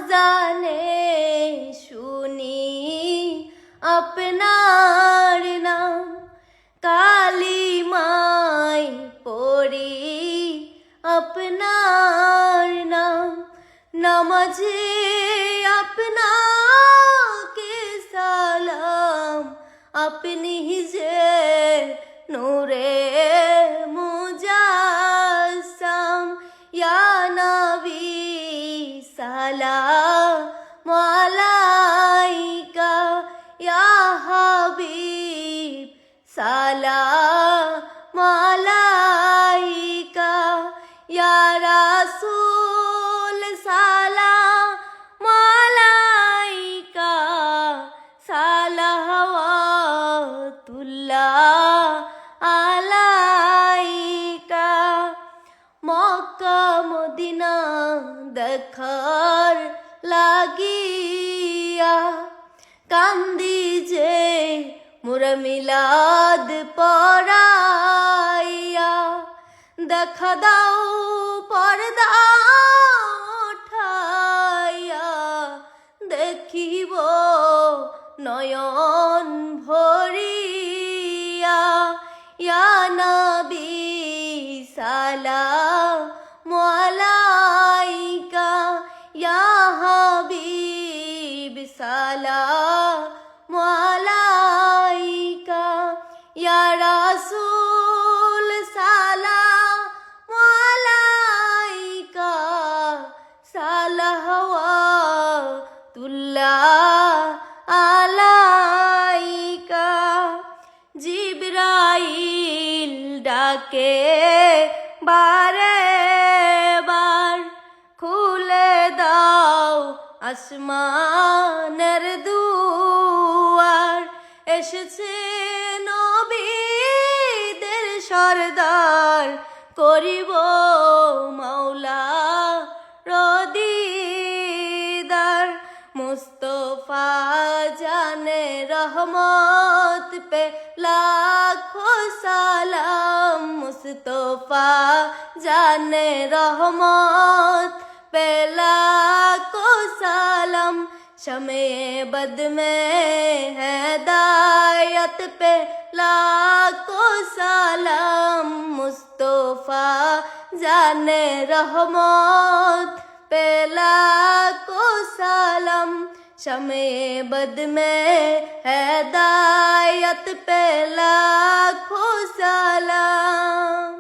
আজানে শুনি আপনার নাম, কালিমায় পড়ি আপনার নাম, নামাজে আপনাকে সালাম, আপনি যে নূরে মুজাসসাম, ইয়া নবী সালাম আলাইকা, ইয়া হাবিব সালাম আলাইকা, ইয়া রাসূল সালাম আলাইকা, সালাওয়াতুল্লাহ আলাইকা। মক্কা মদিনা দেখার লাগিয়া কান্দি যে মোরা মিলাদ পড়াইয়া, দেখা দাও পর্দা উঠাইয়া, দেখিব নয়ন ভরিয়া, ইয়া নবী সালাম আলাইকা, ইয়া হাবিব সালাম আলাইকা, ইয়া রাসূল সালাম আলাইকা, সালাওয়াতুল্লাহ আলাইকা। জিবরাইল ডাকে বারে বার, খুলে দাও আসমানের দুয়ার, এসেছে নবীদের সরদার, করিব মাওলা রদিদার। মুস্তফা জানে রহমত পে লাখো সালাম, মুস্তফা জানে রহমত पे लाखो सालम, शमे बद में हिदायत पे लाखो सालम, मुस्तफा जाने रहमत पे लाखो सालम, शमे बद में हिदायत पे लाखो सालम।